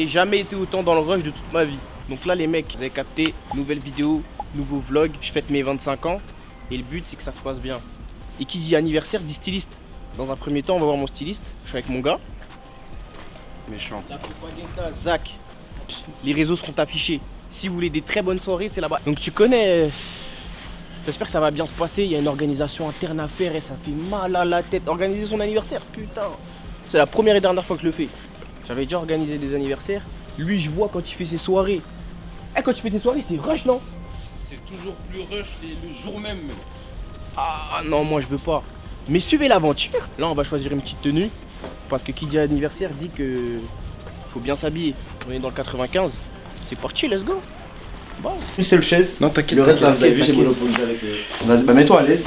J'ai jamais été autant dans le rush de toute ma vie. Donc là les mecs, vous avez capté, nouvelle vidéo, nouveau vlog, je fête mes 25 ans et le but c'est que ça se passe bien. Et qui dit anniversaire dit styliste. Dans un premier temps on va voir mon styliste, je suis avec mon gars. Méchant. La propaganda, Zach, les réseaux seront affichés. Si vous voulez des très bonnes soirées, c'est là-bas. Donc tu connais, j'espère que ça va bien se passer, il y a une organisation interne à faire et ça fait mal à la tête. Organiser son anniversaire, putain. C'est la première et dernière fois que je le fais. J'avais déjà organisé des anniversaires. Lui, je vois quand il fait ses soirées. Eh, quand tu fais tes soirées, c'est rush, non? C'est toujours plus rush le jour même. Ah non, moi je veux pas. Mais suivez l'aventure. Là, on va choisir une petite tenue. Parce que qui dit anniversaire dit que faut bien s'habiller. On est dans le 95. C'est parti, let's go. Bon. Une seule chaise. Non, t'inquiète. Le reste, là, vous avez vu, j'ai t'inquiète. monopolisé avec. Vas-y, bah mets-toi à l'aise.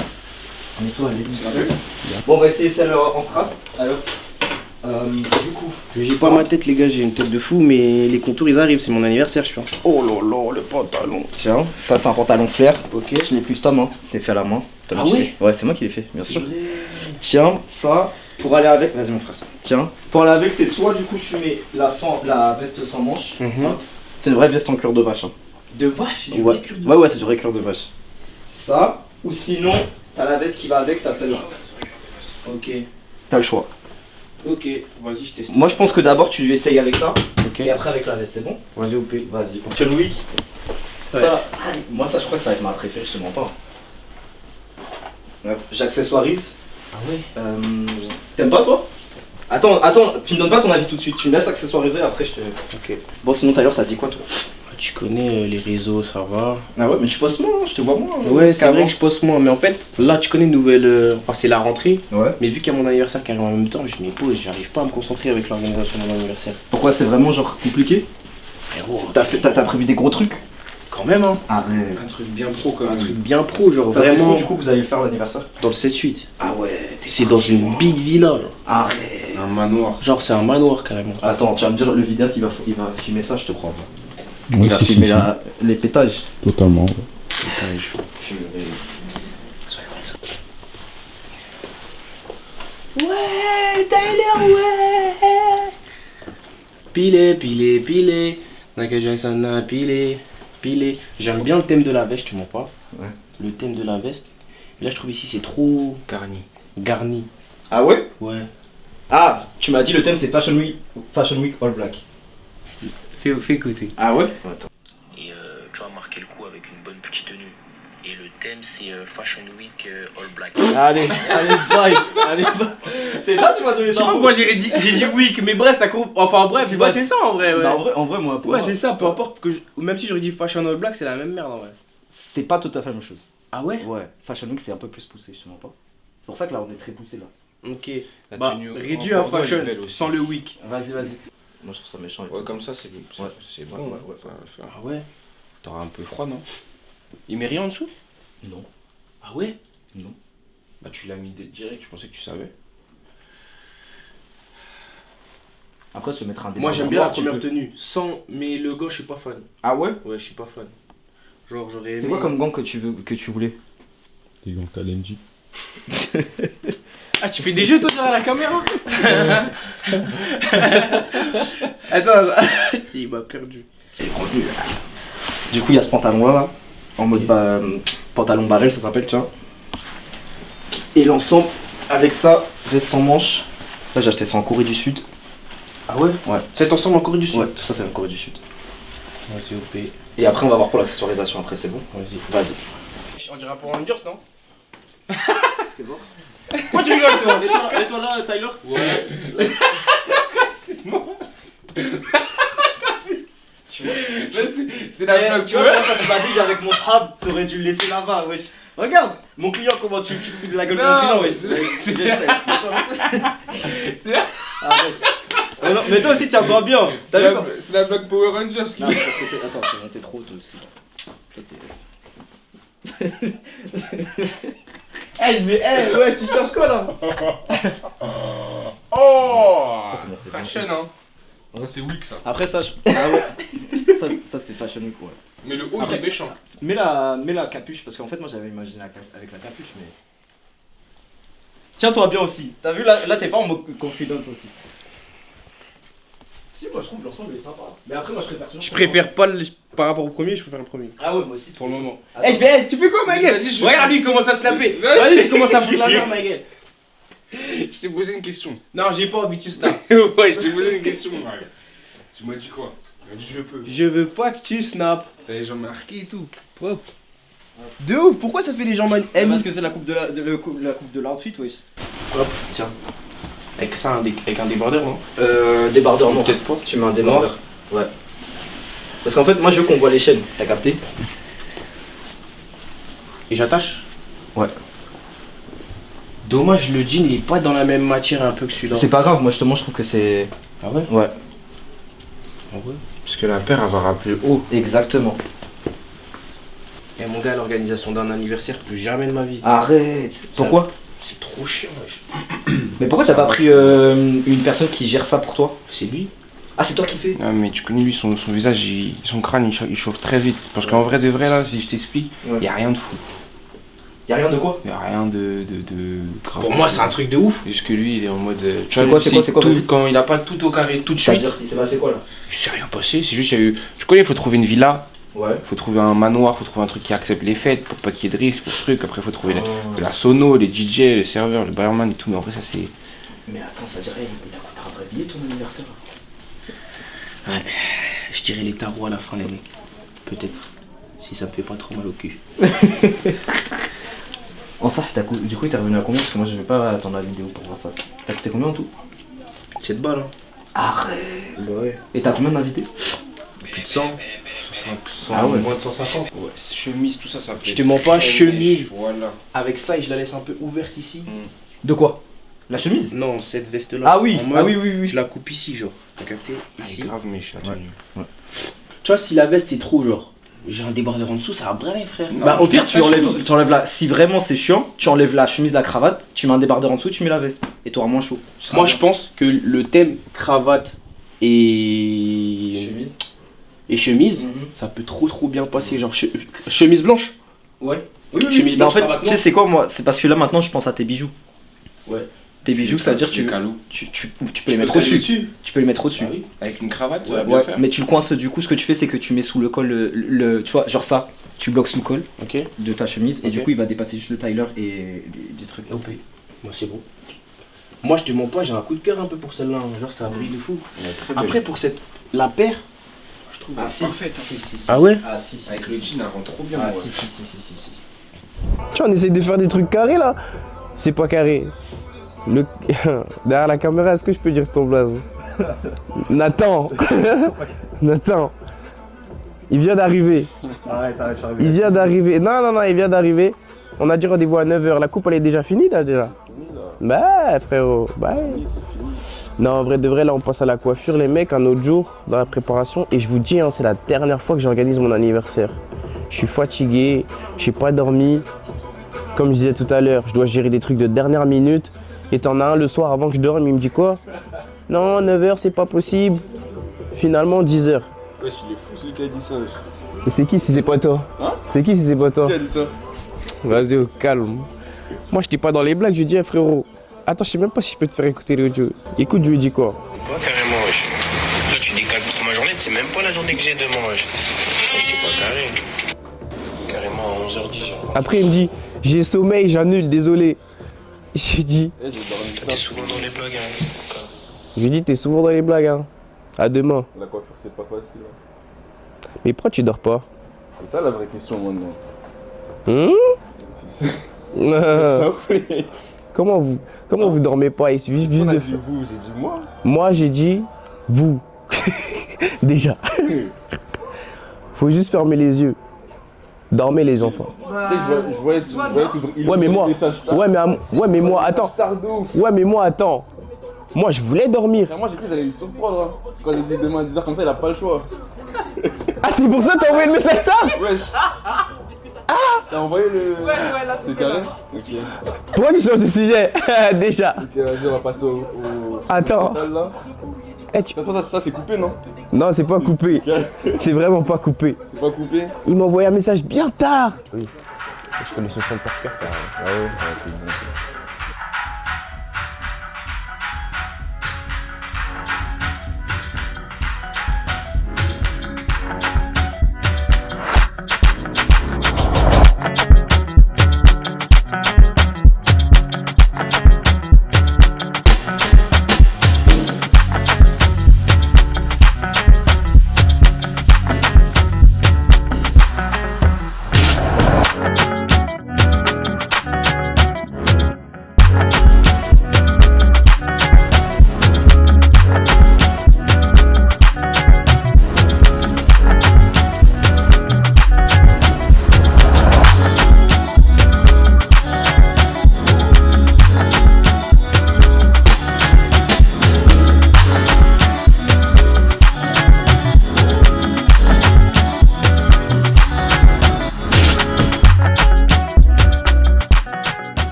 Mets-toi à l'aise. Bon, on va essayer celle en strass. Alors. Du coup. J'ai pas ma tête, les gars, j'ai une tête de fou, mais les contours ils arrivent, c'est mon anniversaire, je pense. Oh là là, le pantalon. Tiens, ça c'est un pantalon flair. Ok. Je l'ai custom, hein. C'est fait à la main. Ah Tu ouais sais. Ouais, c'est moi qui l'ai fait, bien sûr. Tiens, ça, pour aller avec. Vas-y, mon frère. Tiens, pour aller avec, c'est soit du coup tu mets la veste sans manche. Mhm. C'est une vraie veste en cuir de vache. Hein. De vache, c'est du Ouais. vrai cuir de Ouais, c'est du vrai cuir de vache. Ça, ou sinon, t'as la veste qui va avec, t'as celle-là. Ok. T'as le choix. Ok, vas-y, je teste. Moi, je pense que d'abord tu essayes avec ça, Ok. et après avec la veste, c'est bon? Vas-y, OP. Vas-y. John Wick. Ouais. Ça, moi, ça, je crois que ça va être ma préférée, je te mens pas. Ouais, j'accessoirise. Ah ouais. T'aimes pas, toi? Attends, tu me donnes pas ton avis tout de suite, tu me laisses accessoiriser, après je te. Ok. Bon, sinon, d'ailleurs, ça dit quoi, toi? Tu connais les réseaux, ça va. Ah ouais, mais tu postes moins, je te vois moins. Ouais, c'est qu'avant. vrai que je poste moins, mais en fait, là, tu connais une nouvelle. Enfin, c'est la rentrée. Ouais. Mais vu qu'il y a mon anniversaire qui arrive en même temps, je m'y pose, j'arrive pas à me concentrer avec l'organisation de mon anniversaire. Pourquoi c'est vraiment genre compliqué? Frérot, T'as prévu des gros trucs? quand même, hein. Arrête. Un truc bien pro quand Un même. truc bien pro, genre Ça fait vraiment. trop, du coup, vous allez faire l'anniversaire? Dans le 7-8. Ah ouais, C'est dans une big villa, genre. Arrête. Un manoir. Genre, c'est un manoir carrément. Attends, tu vas me dire, le vidéaste il va filmer ça, je te crois pas. Ouais, Il va si, filmer si, les pétages. Totalement. Ouais. Ouais, Tyler, ouais. Pilé. Michael Jackson a pilé. J'aime bien le thème de la veste, tu mens pas. Ouais. Le thème de la veste. Mais là, je trouve ici, c'est trop garni. Ah ouais? Ouais. Ah, tu m'as dit le thème c'est Fashion Week All Black. Fais écouter. Ah ouais? Attends. Et tu vas marquer le coup avec une bonne petite tenue. Et le thème, c'est Fashion Week All Black. Allez, Jai, allez. C'est toi tu m'as donné Je sais ça. pas pourquoi j'ai dit week, mais bref, t'as compris. Enfin bref, Bah, c'est ça en vrai. Ouais, Bah, en vrai, moi, pour ouais moi, c'est ça, peu importe. Même si j'aurais dit Fashion All Black, c'est la même merde en vrai. c'est pas tout à fait la même chose. Ah ouais? Ouais, Fashion Week c'est un peu plus poussé, je te mens pas. C'est pour ça que là on est très poussé là. Ok. La Bah, tenue réduit en à bordeaux, elle est fashion, belle aussi. sans le week. Vas-y. Moi je trouve ça méchant. Ouais, comme ça, c'est Ouais. c'est bon. Ouais. Ça va le faire. Ah ouais? T'auras un peu froid, non? Il met rien en dessous? Non. Ah ouais? Non. Bah, tu l'as mis direct, je pensais que tu savais. Après se mettre un Moi j'aime bien la tu première peux. tenue. Sans, mais le gars, je suis pas fan. Ah ouais? Ouais, je suis pas fan. Genre, j'aurais aimé. C'est quoi comme gant que tu voulais? Les gants Kalenji. Ah, tu fais des jeux toi derrière la caméra? Attends, il m'a perdu. Du coup, il y a ce pantalon là, en mode pantalon barrel, ça s'appelle, tu vois. Et l'ensemble, avec ça, veste sans manche. Ça, j'ai acheté ça en Corée du Sud. Ah ouais? Ouais. C'est ensemble en Corée du Sud? Ouais, tout ça, c'est en Corée du Sud. Vas-y, OP. Et après, on va voir pour l'accessoirisation, après, c'est bon? Vas-y. On dirait un Power Rangers, non? C'est bon? Pourquoi tu rigoles toi? Et toi là, Tyler? Ouais. Excuse-moi. Tu vois? C'est la blague, Tu vois, quand tu m'as dit j'ai avec mon strap, t'aurais dû le laisser là-bas, wesh. Regarde, mon client, comment tu te fous de la gueule de mon client, Non, wesh. c'est- C'est non, mais toi aussi, tiens-toi bien. T'as vu quand... C'est la blague Power Rangers qui Non, mais parce que attends, t'es monté trop haut, toi aussi. Toi, Ouais, tu cherches quoi là? Oh! t'es monté Fashion, hein? Ça, c'est weak, ça. Après ça, ah ouais. ça c'est Fashion Week, ouais. Mais le haut, Après- il est méchant. Mets la capuche, parce qu'en fait, moi j'avais imaginé avec la capuche, mais. Tiens-toi bien aussi. T'as vu là t'es pas en mode confidence aussi. Si, moi je trouve l'ensemble est sympa. Mais après, moi je préfère toujours. Je préfère pas le. Par rapport au premier, je préfère le premier. Ah ouais, moi aussi. Pour le moment. Attends. Tu fais quoi, ma gueule? Vas-y, je- Regarde lui, il commence à se taper. Vas-y, je commence à foutre la merde, ma gueule. Je t'ai posé une question. Non, j'ai pas envie de tu snap. Ouais, je t'ai posé une question. Ouais. Tu m'as dit quoi? Tu m'as dit je peux. Je veux pas que tu snaps. T'as les jambes marquées et tout. De ouf, pourquoi ça fait les jambes Parce que c'est la coupe de la coupe de l'outfit, wesh. Hop, tiens. Avec ça, avec un débardeur, non? Débardeur, non. Peut-être pas. Si tu mets un débardeur. Ouais. Parce qu'en fait, moi je veux qu'on voit les chaînes. T'as capté? Et j'attache? Ouais. Dommage, le jean il est pas dans la même matière un peu que celui-là. C'est pas grave, moi justement je trouve que c'est. Ah ouais? Ouais. Ah ouais? Parce que la paire, elle va rappeler haut. Exactement. Et mon gars, l'organisation d'un anniversaire, plus jamais de ma vie. Arrête. Pourquoi? C'est trop chiant, wesh. Mais pourquoi t'as pas pris une personne qui gère ça pour toi? C'est lui? Ah, c'est toi qui fais? Ah, mais tu connais lui, son visage, son crâne, il chauffe très vite. Parce qu'en vrai de vrai, là, si je t'explique, Ouais. y a rien de fou. Y'a rien de quoi? Y a rien de grave. Pour moi, c'est un truc de ouf. Juste que lui, il est en mode. C'est quoi, vas-y. Quand il a pas tout au carré tout de suite. C'est-à-dire, il s'est passé quoi là? Il s'est rien passé, c'est juste, il y a eu. Tu connais, il faut trouver une villa, Ouais. faut trouver un manoir, faut trouver un truc qui accepte les fêtes pour pas qu'il y ait de risque, pour ce truc. Après, faut trouver la sono, les DJ, les serveurs, le barman et tout. Mais en vrai, ça c'est. Mais attends, ça dirait, il t'a coûté un vrai billet ton anniversaire? Ouais, je dirais les tarots à la fin, les mecs. Peut-être. Si ça me fait pas trop mal au cul. En ça, du coup, il t'est revenu à combien? Parce que moi je vais pas attendre la vidéo pour voir ça. T'as coûté combien en tout? 7 balles, hein. Arrête! Bah ouais. Et t'as combien d'invités? Plus de 100, 100, Ah ouais. moins de 150. Ouais, chemise, tout ça, ça Je te mens pas, chemise. Voilà. Avec ça, et je la laisse un peu ouverte ici. De quoi? La chemise? Non, cette veste-là. Ah oui, En mode, ah oui, oui, oui. Je la coupe ici, genre. T'as capté? Ah, Ici. c'est grave méchant. Ouais. Tu vois, si la veste c'est trop, genre, j'ai un débardeur en dessous, ça va briller, frère. Non. Bah au pire je tu garde ta enlèves, chemise. tu enlèves la. Si vraiment c'est chiant, tu enlèves la chemise, la cravate, tu mets un débardeur en dessous, tu mets la veste. Et t'auras moins chaud. Moi, je pense que le thème cravate et chemise, ça peut trop bien passer. Genre, chemise blanche. Ouais. Oui, oui, Chemise mais en blanche, fait, cravate tu sais noire. c'est quoi moi? C'est parce que là maintenant je pense à tes bijoux. Ouais. Tes bijoux, ça veut dire que tu calou. tu peux les mettre au-dessus. Tu peux les mettre au-dessus. Ah oui. Avec une cravate, tu Ouais, vas bien Ouais, faire. mais tu le coinces du coup, ce que tu fais c'est que tu mets sous le col tu vois, genre ça, tu bloques sous le col Ok. de ta chemise et Ok. du coup il va dépasser juste le Tyler et des trucs. OP. Moi, c'est bon. Moi, je te mens pas, j'ai un coup de cœur un peu pour celle-là. Hein. Genre, ça brille de fou. Après, pour la paire, je trouve. Ah si, parfaite, hein. si. Ah ouais? Ah si, si. Avec si, le si. jean, elle rend trop bien. Ah ouais. si. Tu vois, on essaye de faire des trucs carrés là. C'est pas carré. Derrière la caméra, est-ce que je peux dire ton blaze? Nathan. Nathan. Il vient d'arriver. Arrête, Il vient d'arriver. Non, il vient d'arriver. On a dit rendez-vous à 9h. La coupe, elle est déjà finie là déjà. Bah, frérot. Bah. Non, en vrai de vrai, là, on passe à la coiffure, les mecs, un autre jour dans la préparation. Et je vous dis, hein, c'est la dernière fois que j'organise mon anniversaire. Je suis fatigué, j'ai pas dormi. Comme je disais tout à l'heure, je dois gérer des trucs de dernière minute. Et t'en as un le soir avant que je dorme, il me dit quoi? Non, 9h, c'est pas possible. Finalement, 10h. Wesh, il est fou celui qui a dit ça. Et c'est qui si c'est pas toi? C'est qui si c'est pas toi? Qui a dit ça? Vas-y, au calme. Moi, j'étais pas dans les blagues, je lui dis, frérot. Attends, je sais même pas si je peux te faire écouter l'audio. Écoute, je lui dis quoi? Quoi, carrément, wesh. Là, tu décales toute ma journée, c'est même pas la journée que j'ai demain, wesh. Wesh, t'es pas carré. Carrément à 11h10, genre. Après, il me dit, j'ai sommeil, j'annule, désolé. J'ai dit, T'es souvent dans les blagues, hein. je lui dis, t'es souvent dans les blagues, hein. À demain. La coiffure, c'est pas facile. Hein. Mais pourquoi tu dors pas? C'est ça la vraie question maintenant. Hum? C'est ça. Comment vous dormez pas? Il suffit juste On a de dit faire. vous, j'ai dit moi. Moi, j'ai dit, vous. Déjà. Faut juste fermer les yeux. Dormez les enfants. Tu sais, je voyais t'ouvrir. Ouais, mais moi. Ouais, mais moi, attends. Star de ouf. Ouais, mais moi, attends. Moi, je voulais dormir. Frère, moi j'ai cru que j'allais le surprendre. Hein. Quand j'ai dit demain à 10h comme ça, il a pas le choix. Ah, c'est pour ça que t'as envoyé le message tard? Wesh. T'as envoyé le. Ouais, là, C'est carré? Ok. Pourquoi tu changes de sujet? Déjà. Ok, vas-y, on va passer au. Attends. Là. Eh, De toute façon, ça c'est coupé, non? Non, c'est pas coupé. C'est vraiment pas coupé. C'est pas coupé? Il m'a envoyé un message bien tard. Oui. Je connais ce son par cœur, Ah ouais, ok, bon.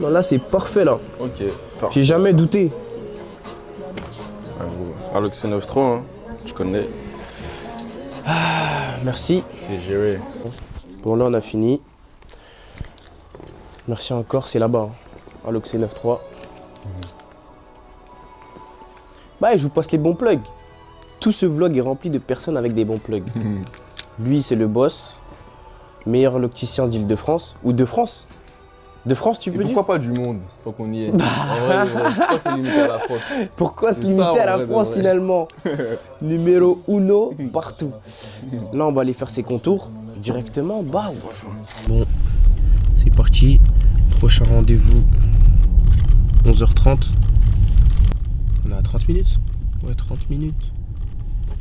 Non, là, c'est parfait, là. Ok, parfait. J'ai jamais douté. Aloxé 9.3, hein. Tu connais. Merci. C'est géré. Bon, là, on a fini. Merci encore, c'est là-bas. Hein. Aloxé 9.3. Bah, je vous passe les bons plugs. Tout ce vlog est rempli de personnes avec des bons plugs. Lui, c'est le boss. Meilleur locticien d'Île-de-France. Ou de France. De France, tu Et peux dire. pourquoi pas du monde, tant qu'on y est. En vrai, pourquoi se limiter à la France? Pourquoi se C'est limiter ça, en à la vrai de France vrai. finalement? Numéro 1 partout. Là, on va aller faire ses contours directement. Bah, bon, c'est parti. Prochain rendez-vous 11h30. On a 30 minutes. Ouais, 30 minutes.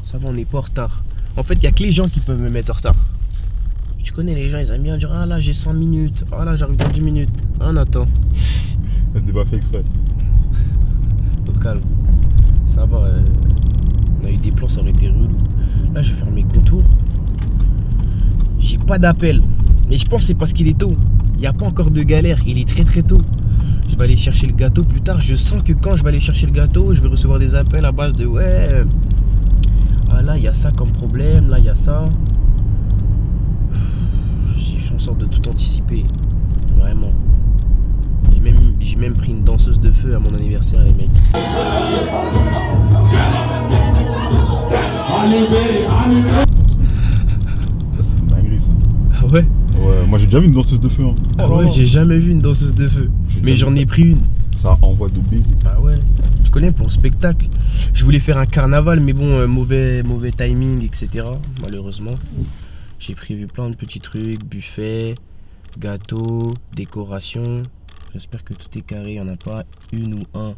Ça va, on n'est pas en retard. En fait, il n'y a que les gens qui peuvent me mettre en retard. Tu connais les gens, ils aiment bien dire ah là j'ai 5 minutes, ah là j'arrive dans 10 minutes. Ah on attend. C'était pas fait exprès. Au calme. Ça va, on a eu des plans, ça aurait été relou. Là je vais faire mes contours. J'ai pas d'appel. Mais je pense que c'est parce qu'il est tôt. Il n'y a pas encore de galère, il est très très tôt. Je vais aller chercher le gâteau plus tard. Je sens que quand je vais aller chercher le gâteau, je vais recevoir des appels à base de ouais. Ah là il y a ça comme problème, là il y a ça. J'ai fait en sorte de tout anticiper. Vraiment. J'ai même pris une danseuse de feu à mon anniversaire, les mecs. Ça, c'est une dinguerie, ça. Ah ouais? Ouais, moi j'ai déjà vu une danseuse de feu. Hein. Ah ouais, j'ai jamais vu une danseuse de feu. Mais j'en ai pris une. Ça envoie de baiser. Ah ouais. Tu connais pour le spectacle. Je voulais faire un carnaval, mais bon, mauvais timing, etc. Malheureusement. J'ai prévu plein de petits trucs, buffet, gâteau, décoration. J'espère que tout est carré. Il n'y en a pas une ou un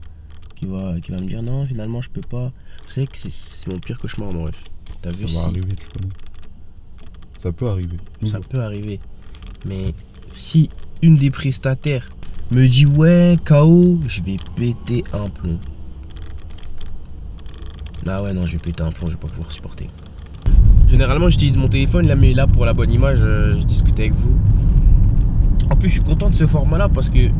qui va me dire non, finalement je peux pas. Vous savez que c'est mon pire cauchemar, mon ref. T'as vu Ça va arriver, tu connais. Ça peut arriver. Ça peut arriver. Mais si une des prestataires me dit ouais, KO, je vais péter un plomb. Ah ouais, non, je vais péter un plomb, je vais pas pouvoir supporter. Généralement, j'utilise mon téléphone, là, mais là, pour la bonne image, je discutais avec vous. En plus, je suis content de ce format-là parce que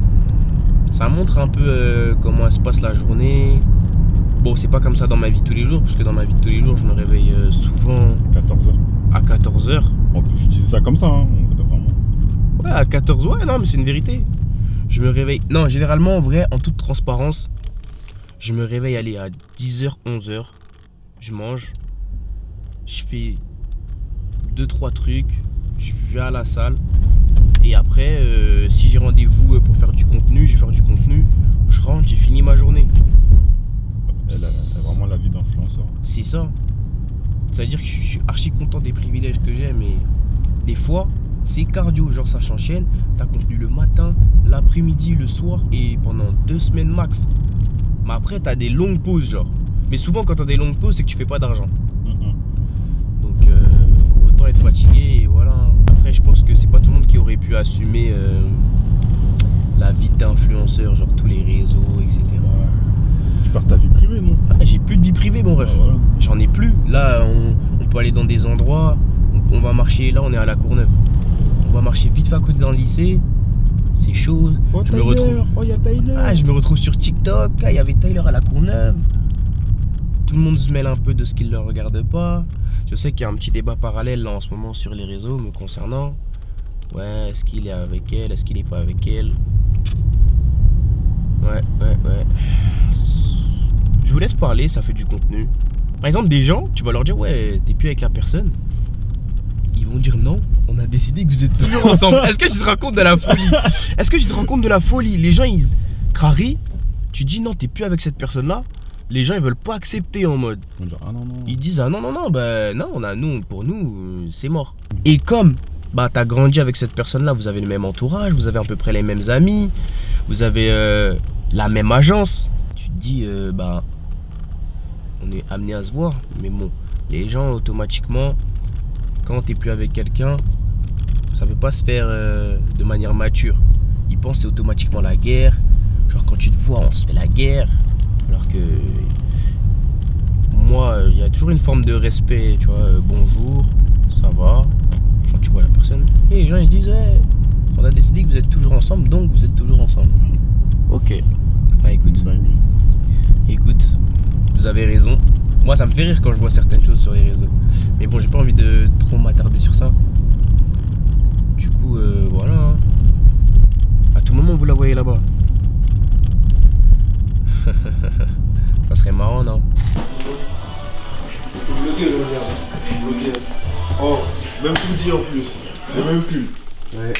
ça montre un peu comment se passe la journée. Bon, c'est pas comme ça dans ma vie de tous les jours, parce que dans ma vie de tous les jours, je me réveille souvent 14h. à 14h. En plus, je disais ça comme ça, hein. Vraiment. Ouais, à 14h, ouais, non, mais c'est une vérité. Je me réveille. Non, généralement, en vrai, en toute transparence, je me réveille aller à 10h, 11h. Je mange. Je fais 2-3 trucs. Je vais à la salle. Et après, si j'ai rendez-vous pour faire du contenu, je vais faire du contenu. Je rentre, j'ai fini ma journée. Elle a vraiment la vie d'influenceur. C'est ça. C'est-à-dire que je suis archi content des privilèges que j'ai, mais des fois, c'est cardio. Genre, ça s'enchaîne. T'as contenu le matin, l'après-midi, le soir et pendant 2 semaines max. Mais après, t'as des longues pauses, genre. Mais souvent, quand t'as des longues pauses, c'est que tu fais pas d'argent. Donc, autant être fatigué et voilà. Après, je pense que c'est pas tout le monde qui aurait pu assumer la vie d'influenceur, genre tous les réseaux, etc. Tu perds ta vie privée, non? Ah, j'ai plus de vie privée, mon ref. Ah, voilà. J'en ai plus. Là, on peut aller dans des endroits. On va marcher. Là, on est à la Courneuve. On va marcher vite fait à côté dans le lycée. C'est chaud. Oh, je me retrouve. Oh, y a Tyler. Ah, je me retrouve sur TikTok. Ah, il y avait Tyler à la Courneuve. Tout le monde se mêle un peu de ce qu'il ne le regarde pas. Je sais qu'il y a un petit débat parallèle là en ce moment sur les réseaux me concernant. Ouais, est-ce qu'il est avec elle? Est-ce qu'il est pas avec elle? Ouais. Je vous laisse parler, ça fait du contenu. Par exemple, des gens, tu vas leur dire ouais, t'es plus avec la personne. Ils vont dire non, on a décidé que vous êtes toujours ensemble. Est-ce que tu te rends compte de la folie? Est-ce que tu te rends compte de la folie? Les gens, ils crarient. Tu dis non, t'es plus avec cette personne-là. Les gens, ils veulent pas accepter en mode. On va dire, ah non. Ils disent ah non, bah non, pour nous, c'est mort. Et comme bah t'as grandi avec cette personne-là, vous avez le même entourage, vous avez à peu près les mêmes amis, vous avez la même agence. Tu te dis bah on est amené à se voir, mais bon, les gens automatiquement, quand t'es plus avec quelqu'un, ça peut pas se faire de manière mature. Ils pensent c'est automatiquement la guerre. Genre quand tu te vois, on se fait la guerre. Alors que moi, il y a toujours une forme de respect, tu vois, bonjour, ça va, quand tu vois la personne. Et les gens ils disent, hey, prends On a décidé que vous êtes toujours ensemble, donc vous êtes toujours ensemble. Ok. Bah écoute, vous avez raison. Moi ça me fait rire quand je vois certaines choses sur les réseaux. Mais bon, j'ai pas envie de trop m'attarder sur ça. Du coup, voilà. Hein. À tout moment, vous la voyez là-bas. Ça serait marrant, non? Oh, même plus dit en plus. Le même pull. Ouais.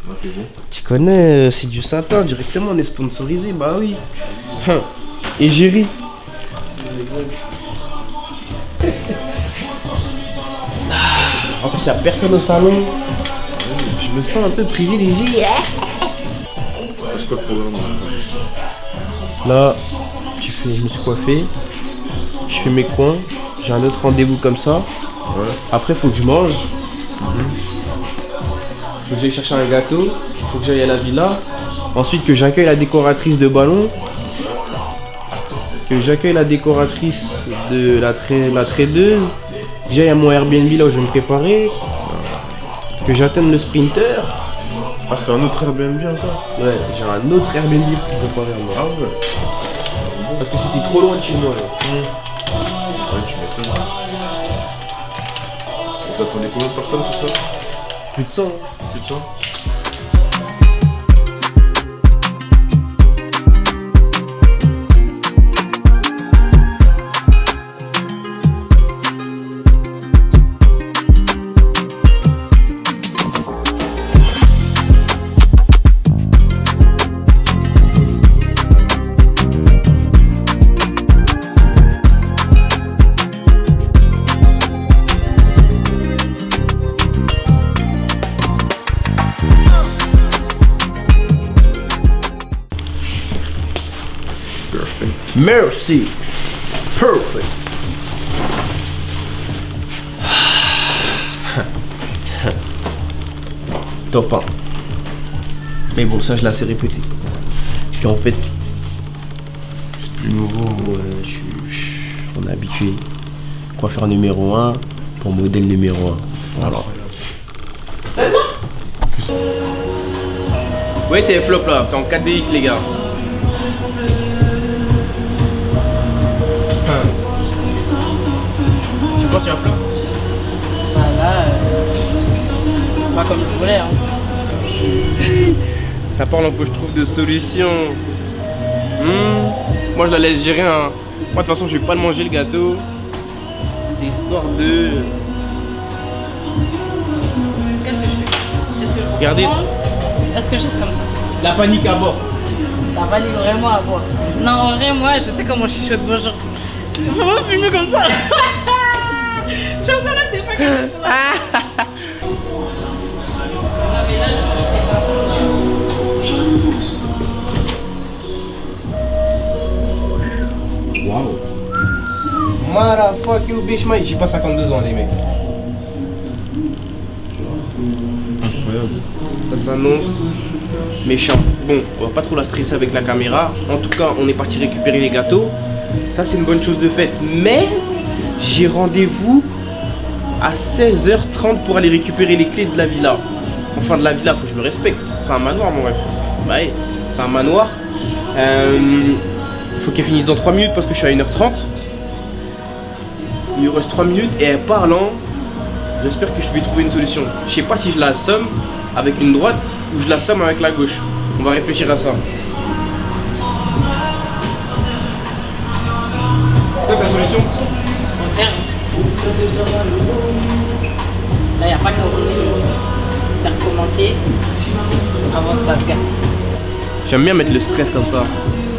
Ah, c'est bon. Tu connais, c'est du Satin directement, on est sponsorisé, bah oui. Et Géry. En plus, y'a personne au salon. Je me sens un peu privilégié. C'est quoi le programme? Là, je me suis coiffé. Je fais mes coins. J'ai un autre rendez-vous comme ça. Ouais. Après, faut que je mange. Faut que j'aille chercher un gâteau. Faut que j'aille à la villa. Ensuite, que j'accueille la décoratrice de ballon. Que j'accueille la décoratrice de la tradeuse. Que j'aille à mon Airbnb là où je vais me préparer. Que j'atteigne le sprinter. Ah, c'est un autre Airbnb encore? Ouais, j'ai un autre Airbnb pour préparer à moi. Ah ouais. Parce que c'était trop loin de chez moi là. Ouais, tu m'étonnes. Vous attendez combien de personnes ce soir? Plus de 100. Plus de 100? Merci. Perfect. Top 1. Mais bon, ça je l'ai assez répété. Qu'en fait, c'est plus nouveau. On est habitué. Coiffeur numéro 1 pour modèle numéro 1. Voilà. C'est bon? Ouais, c'est les flops là. C'est en 4DX, les gars. Tu penses sur un flop? Bah là, c'est pas comme je voulais. Hein. Ça parle, il faut que je trouve des solutions. Moi je la laisse gérer. Hein. Moi de toute façon je vais pas le manger le gâteau. C'est histoire de... Qu'est-ce que je fais? Est-ce que je Regardez. recommence? Est-ce que je reste comme ça? La panique à bord. T'as pas dit vraiment à boire. Non, en vrai, moi, je sais comment je suis chaude. Bonjour. Faut pas me filmer comme ça. Tu vois, là, c'est pas comme ça. Non, mais là, je Waouh. Motherfuck you bitch man. J'ai pas 52 ans les mecs. Incroyable. Ça s'annonce méchant. Bon, on va pas trop la stresser avec la caméra. En tout cas, on est parti récupérer les gâteaux. Ça, c'est une bonne chose de faite. Mais j'ai rendez-vous à 16h30 pour aller récupérer les clés de la villa. Enfin, de la villa, faut que je me respecte. C'est un manoir, mon ref. Bah, ouais, c'est un manoir. Il faut qu'elle finisse dans 3 minutes parce que je suis à 1h30. Il lui reste 3 minutes et elle parle en... J'espère que je vais trouver une solution. Je sais pas si je la somme avec une droite ou je la somme avec la gauche. On va réfléchir à ça. C'est quoi ta solution? On va faire. Là, il n'y a pas 15 minutes. C'est recommencer avant que ça se gâte. J'aime bien mettre le stress comme ça.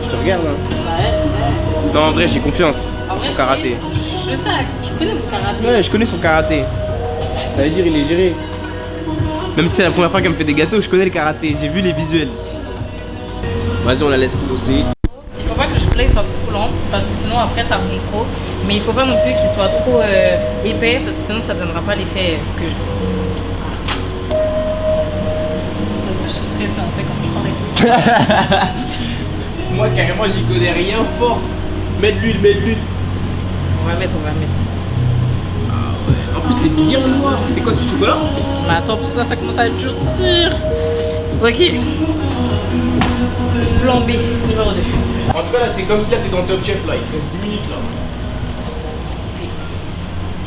Je te regarde hein. Bah ouais, je sais. Non en vrai j'ai confiance En en vrai, son karaté. Je sais, je connais mon karaté. Ouais je connais son karaté. Ça veut dire il est géré. Même si c'est la première fois qu'elle me fait des gâteaux, je connais le karaté, j'ai vu les visuels. Vas-y on la laisse bosser. Il faut pas que le chocolat il soit trop coulant parce que sinon après ça fond trop. Mais il faut pas non plus qu'il soit trop épais parce que sinon ça donnera pas l'effet que je veux. Ça se voit, je suis stressée un peu quand je parlais. Moi carrément j'y connais rien, force. Mets de l'huile, mets de l'huile. On va mettre. Ah ouais. En plus c'est bien noir. C'est quoi, c'est du chocolat? Mais attends, parce que là ça commence à durcir. Ok. Plan B, numéro 2. En tout cas, là, c'est comme si là, t'es dans Top Chef, là. Il te reste 10 minutes, là.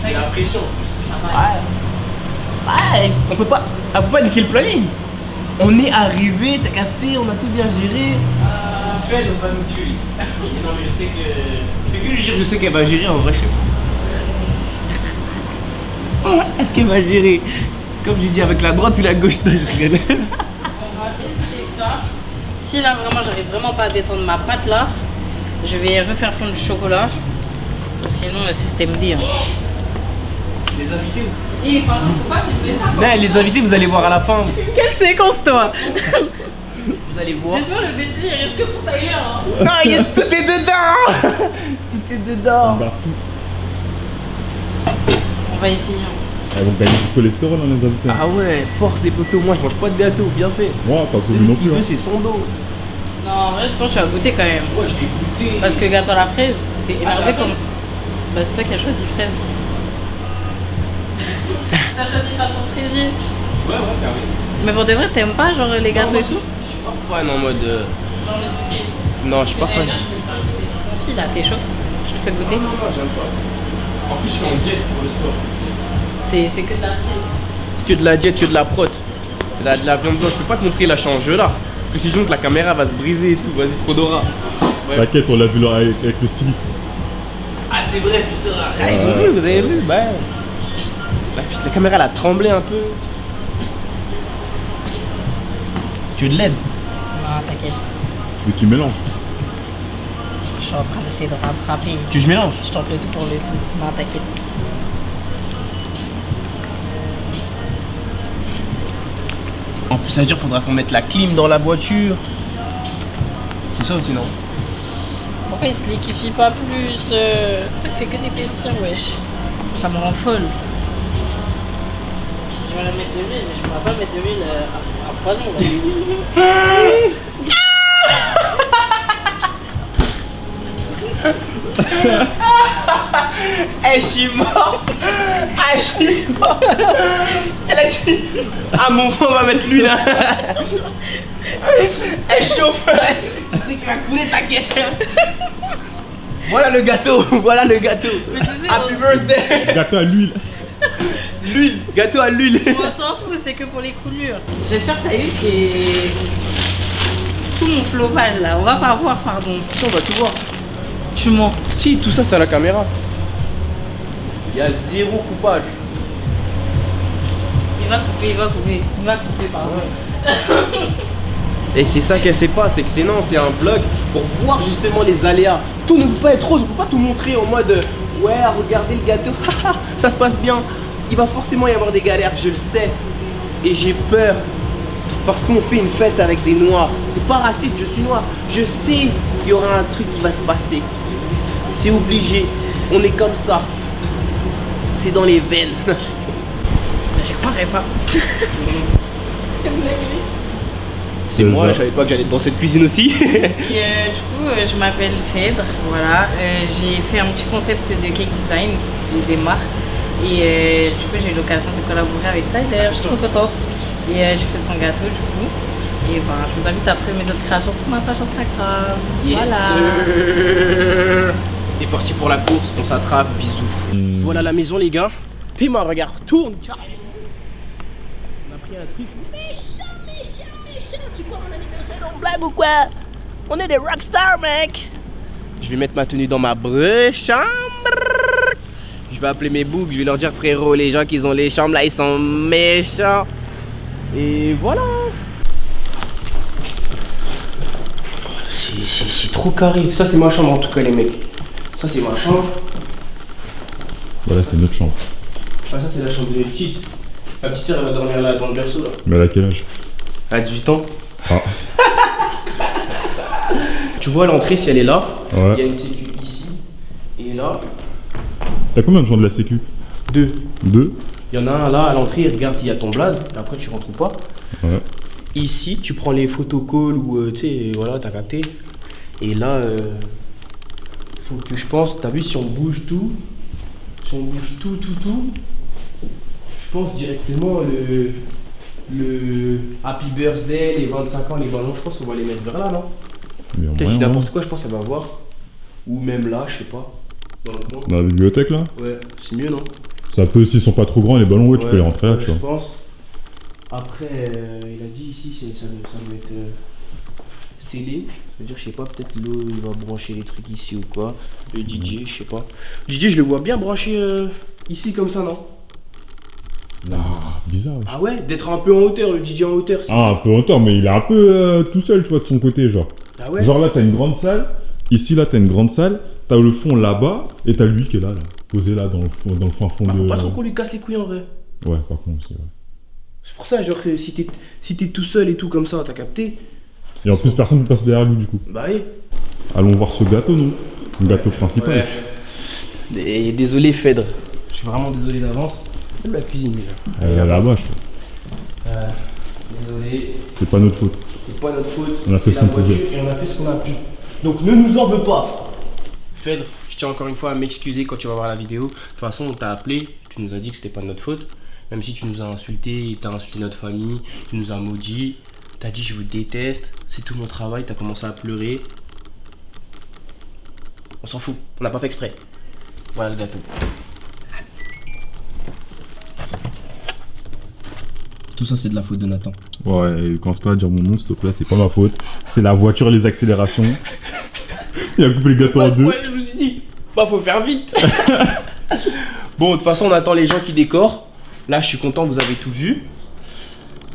J'ai la pression. Ouais, on peut pas niquer le planning. On est arrivé, t'as capté, on a tout bien géré. Fed, on va nous tuer. Non, mais je sais que. Je fais que lui dire, je sais qu'elle va gérer, en vrai, je sais pas. Est-ce qu'elle va gérer? Comme j'ai dit, avec la droite ou la gauche? Non, je rigole. On va essayer ça. Si là vraiment j'arrive vraiment pas à détendre ma pâte là, je vais refaire fondre du chocolat. Ou sinon le système D. Hein. Les invités? Et par contre, faut pas filmer ça. Non, les invités, vous allez voir à la fin. Quelle séquence toi? Vous allez voir. J'espère le bêtisier il reste que pour Tyler. Hein. Non, tout est dedans. Tout est dedans. On va essayer. Elles vont gagner du cholestérol dans les invités. Ah ouais, force les poteaux. Moi, je mange pas de gâteau, bien fait. Moi, pas Celui celui non qui plus. veut, Hein. c'est son dos. Non, en vrai, je pense que tu vas goûter quand même. Ouais, je l'ai goûté. Parce que gâteau à la fraise, c'est énervé c'est la comme. Bah, c'est toi qui as choisi fraise. T'as choisi façon fraisier. Ouais, carré. Mais pour de vrai, t'aimes pas genre les gâteaux et tout? Je suis pas fan en mode. Genre le sucré. Non, je suis pas fan. Je peux te faire goûter du confit là, t'es chaud? Je te fais goûter. Non, j'aime pas. En plus, je suis en diète pour le sport. C'est que de la fraise. C'est que de la diète, que de la prot. De la viande blanche. Je peux pas te montrer la change là. Parce que sinon, la caméra va se briser et tout. Vas-y, trop d'ora. Ouais. T'inquiète, on l'a vu là avec le styliste. Ah, c'est vrai, putain. Ah, ils ont vu, vous avez vu? Bah. La caméra, elle a tremblé un peu. Tu veux de l'aide? Non, t'inquiète. Mais tu mélanges. Je suis en train d'essayer de rattraper. Tu veux que je mélange? Je tente le tout pour le tout. Non, t'inquiète. En plus, ça veut dire qu'il faudra qu'on mette la clim dans la voiture. C'est ça aussi, non? Pourquoi il se liquéfie pas plus? Ça fait que d'épaissir, wesh. Ça me rend folle. Je vais la mettre de l'huile, mais je pourrais pas mettre de l'huile à foison. Eh, je suis mort! Ah, je suis mort! Elle a dit. Ah, mon frère, on va mettre lui là! Elle chauffe! Le truc va couler, t'inquiète! Voilà le gâteau! Voilà le gâteau! Happy birthday! Gâteau à l'huile. L'huile! Gâteau à l'huile! On s'en fout, c'est que pour les coulures. J'espère que t'as eu tout mon flopage là. On va pas voir, pardon. On va tout voir. Tu mens. Si, tout ça c'est à la caméra. Il y a zéro coupage. Il va couper, pardon. Et c'est ça qu'elle sait pas, c'est que c'est un vlog pour voir justement les aléas. Tout ne peut pas être rose, on peut pas tout montrer en mode ouais, regardez le gâteau, ça se passe bien. Il va forcément y avoir des galères, je le sais. Et j'ai peur. Parce qu'on fait une fête avec des noirs. C'est pas raciste, je suis noir. Je sais qu'il y aura un truc qui va se passer. C'est obligé. On est comme ça. C'est dans les veines. Je croirais pas. C'est moi, je savais pas que j'allais être dans cette cuisine aussi. Et du coup, je m'appelle Phèdre, voilà. J'ai fait un petit concept de cake design qui démarre. Et du coup, j'ai eu l'occasion de collaborer avec Tyler, je suis trop contente. Et j'ai fait son gâteau du coup. Et ben, je vous invite à trouver mes autres créations sur ma page Instagram. Yes, voilà. sir. C'est parti pour la course, on s'attrape, bisous. Voilà la maison les gars. Pima, regarde, tourne. On a pris un truc. Méchant, tu crois mon anniversaire on blague ou quoi? On est des rockstars mec. Je vais mettre ma tenue dans ma chambre. Je vais appeler mes boucs, je vais leur dire frérot, les gens qui ont les chambres là ils sont méchants. Et voilà. C'est trop carré. Ça c'est ma chambre en tout cas les mecs. Ça c'est ma chambre. Voilà, c'est notre chambre. Ah ça c'est la chambre de mes petites. Ma petite soeur elle va dormir là dans le berceau là. Mais elle a quel âge? À 18 ans. Ah. Tu vois l'entrée si elle est là. Ouais. Il y a une sécu ici. Et là. T'as combien de gens de la sécu? 2. 2. Il y en a un là à l'entrée, regarde s'il y a ton blaze. Après tu rentres ou pas. Ouais. Ici tu prends les photocalls ou tu sais voilà t'as capté. Et là faut que je pense, t'as vu si on bouge tout. Si on bouge tout. Je pense directement le Happy Birthday, les 25 ans, les ballons, je pense qu'on va les mettre vers là, non? Mais Peut-être je dis n'importe quoi, je pense qu'elle va voir. Ou même là, je sais pas. Dans le coin. Dans la bibliothèque là? Ouais, c'est mieux, non? Ça peut, s'ils sont pas trop grands les ballons, ouais, tu peux les rentrer là, tu je vois. pense. Après, il a dit ici, ça doit être scellé. Ça veut dire, je sais pas, peut-être l'eau, il va brancher les trucs ici ou quoi. Le DJ, je sais pas. Le DJ, je le vois bien branché ici comme ça, non? Ah, bizarre. Ah ouais, d'être un peu en hauteur, le DJ en hauteur. c'est Ah, un peu en hauteur, mais il est un peu tout seul, tu vois, de son côté, genre. Ah ouais? Genre là, t'as une grande salle. Ici, là, t'as une grande salle. T'as le fond là-bas. Et t'as lui qui est là, posé là, dans le fin fond Bah, de. faut pas trop qu'on lui casse les couilles en vrai. Ouais, par contre, c'est vrai. C'est pour ça, genre, que si t'es tout seul et tout comme ça, t'as capté? Et en plus, personne ne peut passer derrière lui, du coup. Bah oui. Allons voir ce gâteau, non? Le gâteau principal. Ouais. Et désolé, Phèdre. Je suis vraiment désolé d'avance. C'est de la cuisine déjà. Elle est là-bas, je trouve. Désolé. C'est pas notre faute. C'est pas notre faute. On a fait c'est ce qu'on la voiture pouvait. et on a fait ce qu'on a pu. Donc ne nous en veux pas. Phèdre, je tiens encore une fois à m'excuser quand tu vas voir la vidéo. De toute façon, on t'a appelé, tu nous as dit que c'était pas de notre faute. Même si tu nous as insulté, t'as insulté notre famille, tu nous as maudit, t'as dit je vous déteste, c'est tout mon travail, t'as commencé à pleurer. On s'en fout, on n'a pas fait exprès. Voilà le gâteau. Tout ça c'est de la faute de Nathan. Ouais, et commence pas à dire mon nom, s'il te plaît, c'est pas ma faute. C'est la voiture et les accélérations. Il a coupé les gâteaux en deux. Ouais, je me suis dit, bah faut faire vite. Bon, de toute façon, on attend les gens qui décorent. Là, je suis content, vous avez tout vu.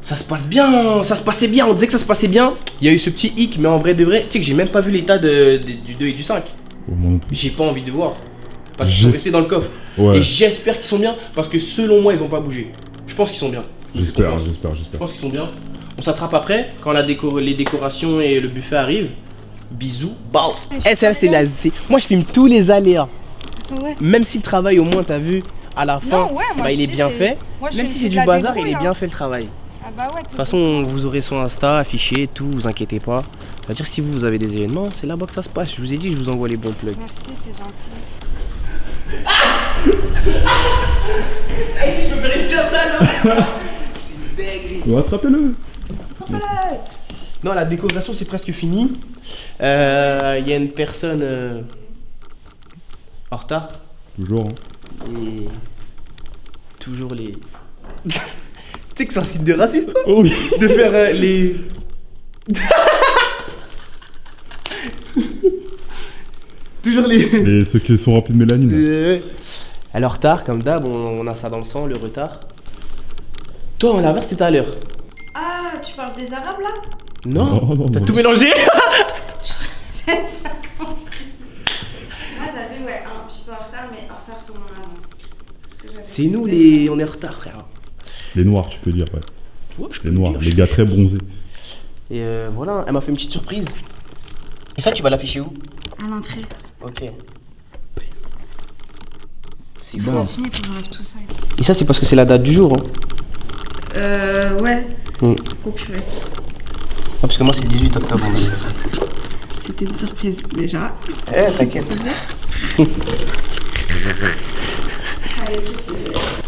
Ça se passe bien, ça se passait bien, on disait que ça se passait bien. Il y a eu ce petit hic, mais en vrai de vrai, tu sais que j'ai même pas vu l'état du 2 et du 5. Oh, moi non plus. J'ai pas envie de voir. Parce qu'ils sont restés dans le coffre. Ouais. Et j'espère qu'ils sont bien, parce que selon moi, ils ont pas bougé. Je pense qu'ils sont bien. Je fais confiance. J'espère. Je pense qu'ils sont bien. On s'attrape après, quand les décorations et le buffet arrivent. Bisous, bao. Eh, moi je filme tous les aléas. Ouais. Même si le travail, au moins, t'as vu, à la fin, Non, ouais, moi, bah, il est je sais, bien c'est- fait. moi, je Même fais si c'est de du la bazar, il débrouille, est bien hein. fait le travail. Ah bah ouais. De toute façon, vous aurez son Insta affiché, tout, vous inquiétez pas. Ça veut dire que si vous avez des événements, c'est là-bas que ça se passe. Je vous ai dit, je vous envoie les bons plugs. Merci, c'est gentil. Hey, si je peux faire une chasse là c'est une dinguerie. Attrapez-le. Non, la décoration c'est presque fini. Il y a une personne en retard. Toujours, hein. Et toujours les. Tu sais que c'est un site de raciste, toi Oh oui. de faire les. toujours les. Et ceux qui sont remplis de mélanine. Là. Elle est en retard, comme d'hab, on a ça dans le sang, le retard. Toi, en inverse, t'étais à l'heure. Ah, tu parles des Arabes là? Non, t'as non. tout mélangé. Ah, t'as vu, ouais, je suis pas en retard, mais en retard sur mon avance. Parce que j'avais- C'est nous, on est en retard, frère. Les noirs, tu peux dire, ouais. Ouais, je peux Les noirs, dire, les gars très bronzés. Et voilà, elle m'a fait une petite surprise. Et ça, tu vas l'afficher où? À l'entrée. Ok. C'est Ça bon. va finir, faut que j'enlève tout ça. Et ça, c'est parce que c'est la date du jour. Hein. Ouais. Mm. Oh purée. Ah, parce que moi, c'est le 18 octobre. C'était une surprise déjà. Eh, t'inquiète.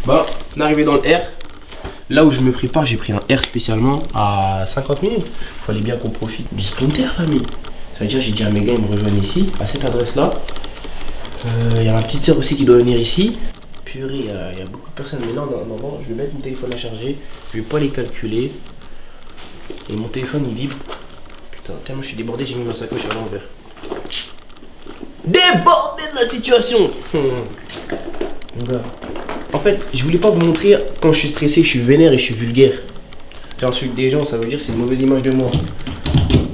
Bon, on est arrivé dans le R. Là où je me prépare, j'ai pris un R spécialement à 50 minutes. Fallait bien qu'on profite du sprinter, famille. Ça veut dire, j'ai dit à mes gars, ils me rejoignent ici, à cette adresse-là. Il y a ma petite soeur aussi qui doit venir ici. Purée, il y a beaucoup de personnes. Mais non, je vais mettre mon téléphone à charger. Je vais pas les calculer. Et mon téléphone, il vibre. Putain, tellement je suis débordé, j'ai mis ma sacoche à l'envers. Débordé de la situation. Mon gars. En fait, je voulais pas vous montrer quand je suis stressé, je suis vénère et je suis vulgaire. J'insulte des gens, ça veut dire que c'est une mauvaise image de moi.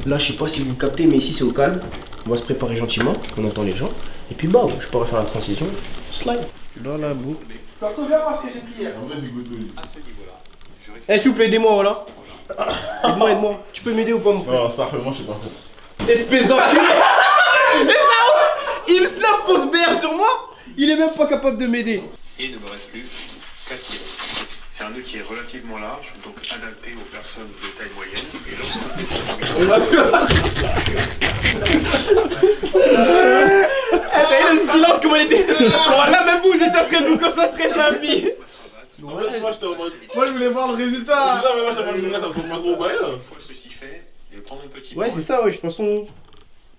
Là, je sais pas si vous captez, mais ici c'est au calme. On va se préparer gentiment, on entend les gens. Et puis bah, je pourrais faire la transition. Slide. Je suis dans la boucle. Quand on vient voir ce que j'ai pris hier. En vrai, c'est good. Eh, s'il vous plaît, aidez-moi, voilà. Aide-moi. Tu peux m'aider ou pas, mon frère? Non, ça, moi, je sais pas. Espèce d'enculé. Mais ça ouf. Il me snap pose BR sur moi. Il est même pas capable de m'aider. Et il ne me reste plus qu'à tirer. C'est un nœud qui est relativement large, donc adapté aux personnes de taille moyenne. Et lorsque le silence, comment il était. Voilà, même vous étiez en train de vous concentrer, Jamie. En fait, moi, j'étais en mode. Moi, je voulais voulais voir le résultat. C'est ça, mais moi, ça ressemble pas trop au balai là. Une fois ceci fait, je vais prendre un petit Ouais, bol. c'est ça, ouais, je pense son.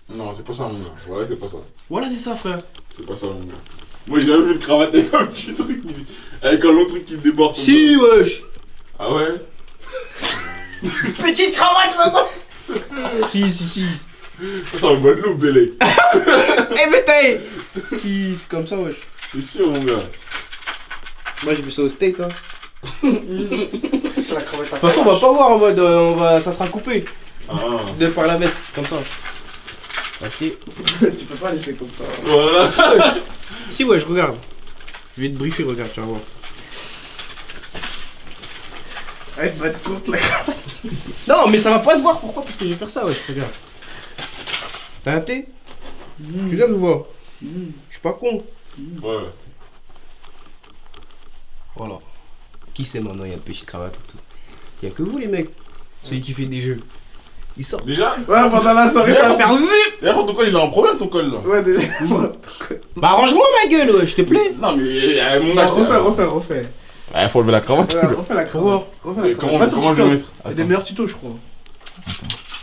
Non, c'est pas ça, mon gars. Voilà, c'est pas ça. Voilà, c'est ça, frère. C'est pas ça, mon gars. Moi, j'ai jamais vu une cravate avec un petit truc, avec un long truc qui déborde. comme Si, ça. wesh. Ah ouais? Petite cravate maintenant. Si. Ça, c'est un Guadeloupe, Bélé. Eh, mais t'es. Si, c'est comme ça, wesh. C'est sûr, mon gars. Moi, j'ai vu ça au steak, hein. De toute façon, on va pas voir en mode. Ça sera coupé. Ah. De par la mettre, comme ça. Ok. Tu peux pas laisser comme ça. Voilà. Si, ouais, je regarde. Je vais te briefer, regarde, tu vas voir. Ouais, tu vas te contre la cravate. Non, mais ça va pas se voir. Pourquoi? Parce que je vais faire ça, ouais, je regarde. T'as un thé? Tu viens de voir? Je suis pas con. Ouais. Voilà. Qui c'est maintenant? Il y a une petite cravate et tout. Il y a que vous, les mecs. Celui qui fait des jeux. Il sort. Déjà? Ouais, pendant la soirée, ça va faire zip. D'ailleurs, ton col, il a un problème, ton col là. Ouais, déjà. Bah, arrange-moi ma gueule, ouais, je te plaît. Non, mais mon âge. Refais. Ouais, faut lever la cravate. Ouais, refais la cravate. Mais comment je vais le mettre? Il y a des meilleurs tutos, je crois.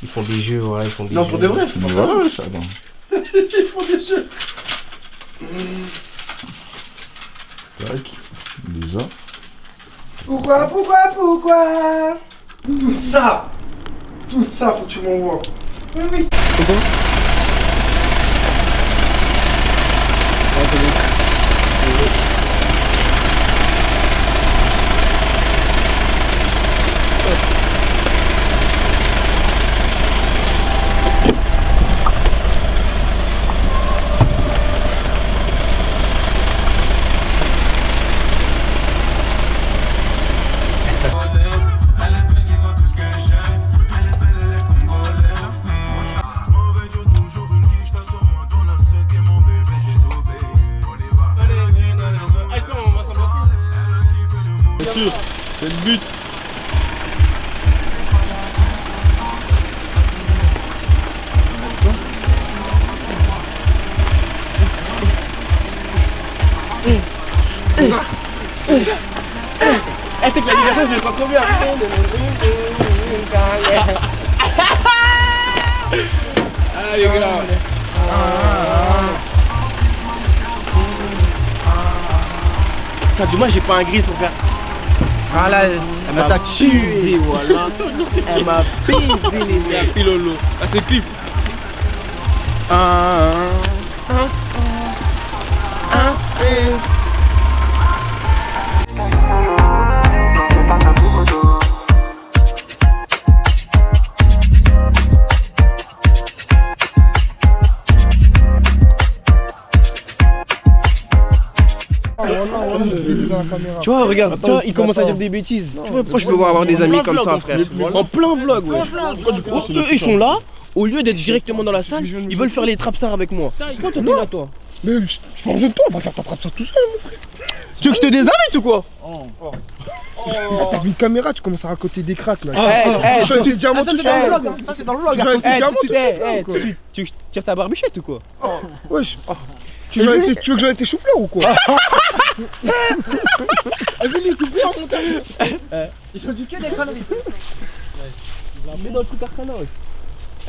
Ils font des jeux, voilà, ils font des jeux. Non, pour de vrai, je pense. Voilà, ouais, attends. Ils font des jeux. Tac. Déjà. Pourquoi Tout ça, faut que tu m'envoies. Oui. C'est le but. C'est ça. Eh, tu sais que l'anniversaire, je le sens trop bien. Ah, les gars. Enfin, du moins, j'ai pas un gris pour faire. Ah là, elle m'a tué, voilà. Elle m'a baisé les mecs. Pilolo. Ah, c'est clip. Tu vois, regarde, tu vois, il commence à dire des bêtises. Tu vois, pourquoi je peux avoir des amis comme ça, frère? En plein vlog, ouais. Eux, ils sont là, au lieu d'être directement dans la salle, ils veulent faire les trapstars avec moi. Pourquoi toi, t'es là, toi? Mais je pas besoin de toi, on va faire ta trapstar tout seul, mon frère. Tu veux que je te désinvite ou quoi? T'as vu une caméra, tu commences à raconter des cracks là. Ça, Tu des diamants tout de suite. c'est dans le vlog. Tu veux des diamants tout de suite là, ou quoi? Tu tires ta barbichette ou quoi? Wesh. Tu veux que j'en ai été chou-fleur ou quoi? Elle veut les couper en montage. Ils sont du quai des conneries. Mais dans le truc Arcana, ouais.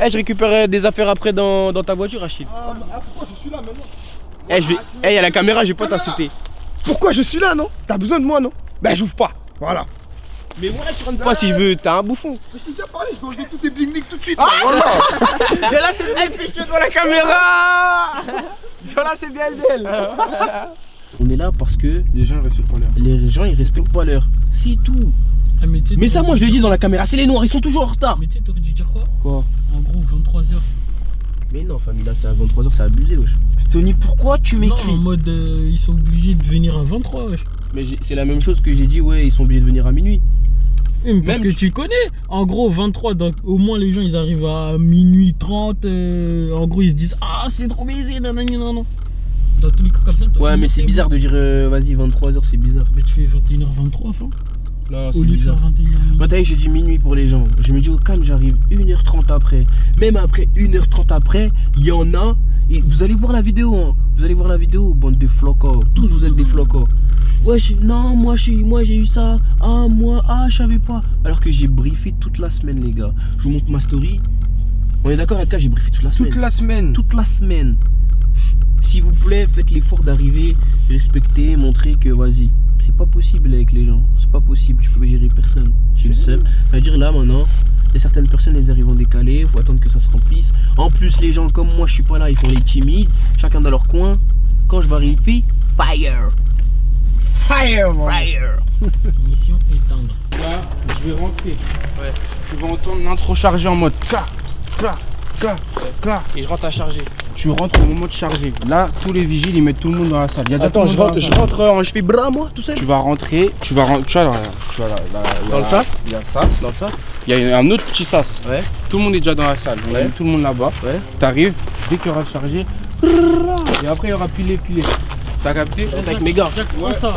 Eh, je récupère des affaires après dans ta voiture, Achille. Pourquoi je suis là maintenant? Eh, il y a la caméra, je vais pas t'insulter. Pourquoi je suis là, non? T'as besoin de moi, non? Ben j'ouvre pas, voilà. Mais moi, je rentre pas si je veux, t'as un bouffon. Mais je t'ai déjà parlé, je dois enlever tous tes bling bling tout de suite. Voilà. Là, c'est bien fichu devant la caméra. Là, c'est bien belle. On est là parce que les gens ils respectent pas l'heure. Les gens ils respectent pas l'heure. C'est tout. Ah, mais ça, moi je le dis dans la caméra, c'est les noirs, ils sont toujours en retard. Mais tu sais, t'aurais dû dire quoi? Quoi? En gros, 23h. Mais non, famille, là, c'est à 23h, c'est abusé, wesh. Tony, pourquoi tu m'écris? En mode, ils sont obligés de venir à 23, wesh. Mais c'est la même chose que j'ai dit, ouais, ils sont obligés de venir à minuit. Parce que tu connais, en gros 23, donc au moins les gens ils arrivent à minuit 30, en gros ils se disent ah c'est trop baisé, nanani non. Dans tous les cas comme ça. Ouais mais c'est bizarre de dire vas-y 23h, c'est bizarre. Mais tu fais 21h23 enfin. Non, au lieu de faire 21h. Bah t'as vu, j'ai dit minuit pour les gens. Je me dis au calme, j'arrive 1h30 après. Même après 1h30 après, il y en a. Et vous allez voir la vidéo, hein. Vous allez voir la vidéo, bande de flocos. Tous vous êtes des flocos. Ouais, non, moi j'ai eu ça. Ah, moi, je savais pas. Alors que j'ai briefé toute la semaine, les gars. Je vous montre ma story. On est d'accord, LK, j'ai briefé toute la semaine. Toute la semaine. Toute la semaine. S'il vous plaît, faites l'effort d'arriver, respecter, montrer que vas-y. C'est pas possible avec les gens. C'est pas possible, tu peux gérer personne. J'ai le seum. C'est-à-dire là maintenant, il y a certaines personnes, elles arrivent en décalé, faut attendre que ça se remplisse. En plus, les gens comme moi, je suis pas là, ils font les timides, chacun dans leur coin. Quand je vais arriver, fire! Fire! Fire! Mission éteindre. Là, je vais rentrer. Ouais. Tu vas entendre l'intro chargé en mode clac, clac, clac, clac. Et je rentre à charger. Tu rentres au moment de charger. Là, tous les vigiles, ils mettent tout le monde dans la salle. Attends, je rentre, je fais bras moi, tout seul. Tu vas rentrer, tu vois dans le sas. Il y a le sas. Dans le sas. Il y a un autre petit sas. Ouais. Tout le monde est déjà dans la salle. On a mis tout le monde là-bas. Ouais. T'arrives, dès qu'il y aura chargé, et après il y aura pilé. T'as capté? Avec mes gars. Ouais. Ça.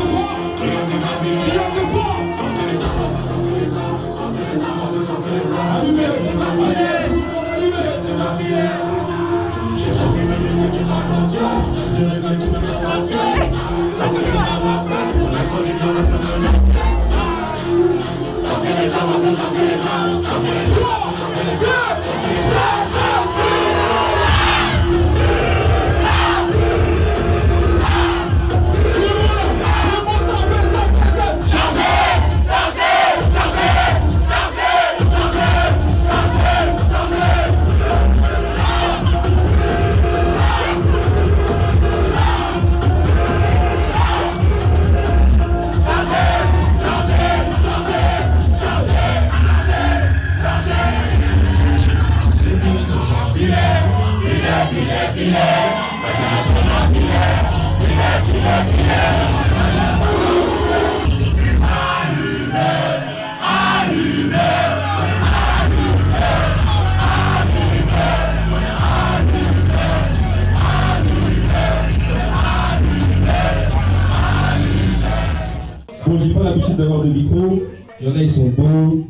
Bon, j'ai pas l'habitude d'avoir de micro. Il y en a, ils sont beaux.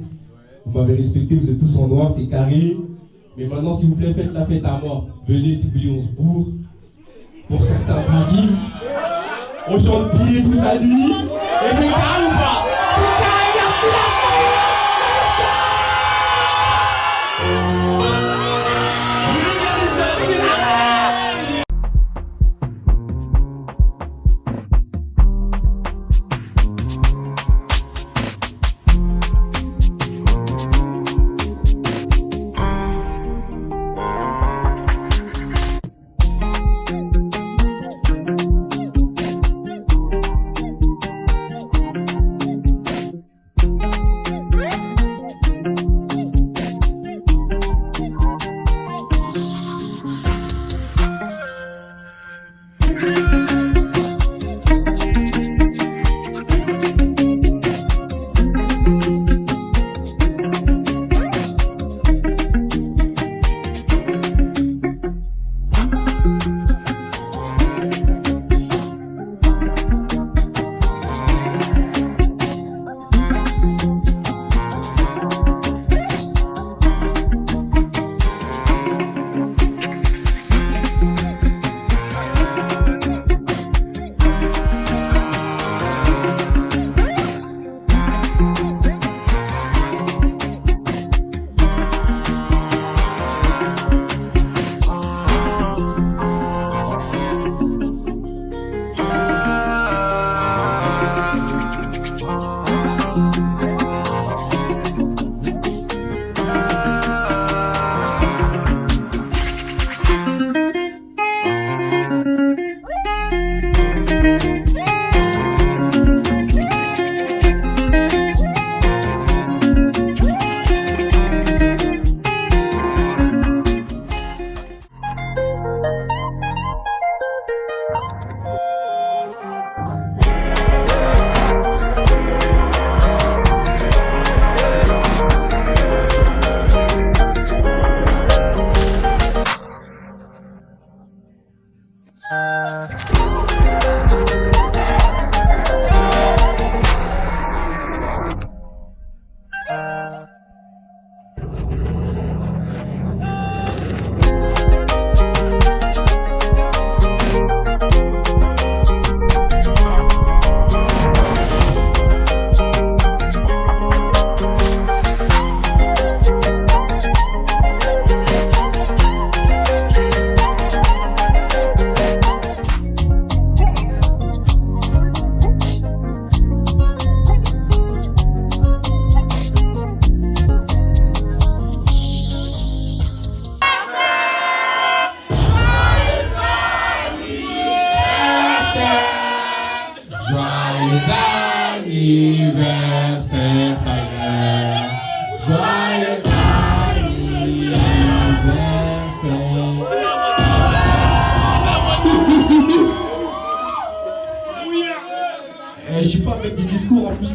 Vous m'avez respecté, vous êtes tous en noir, c'est carré. Mais maintenant, s'il vous plaît, faites la fête à mort. Venez, si vous voulez, on se bourre. Pour certains tranquilles. On chante pied toute la nuit. Et c'est carré ou pas?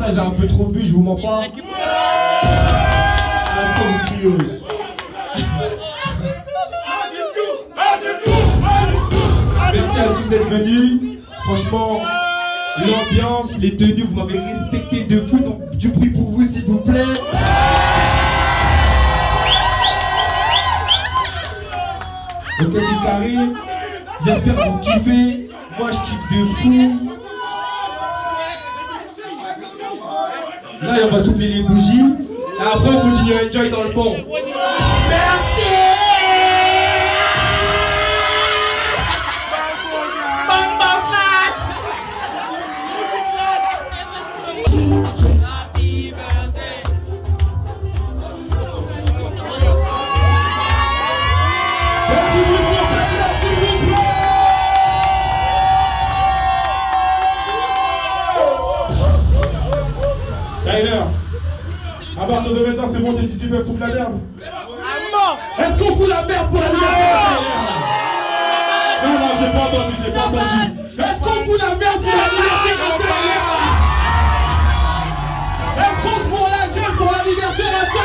là, j'ai un peu trop bu, je vous mens pas. Pourquoi vous criez? Merci à tous d'être venus. Franchement, l'ambiance, les tenues, vous m'avez respecté de fou. Donc du bruit pour vous, s'il vous plaît. Ok, c'est carré. J'espère que vous kiffez. Moi, je kiffe de fou. Là, on va souffler les bougies. Et après, on continue à enjoy dans le bon. Merci. À partir de maintenant, c'est bon, t'es dit, tu veux foutre la merde. Est-ce qu'on fout la merde pour l'anniversaire? Non, non, j'ai pas entendu, j'ai pas entendu. Est-ce qu'on fout la merde pour l'anniversaire? Est-ce qu'on se prend la gueule pour l'anniversaire?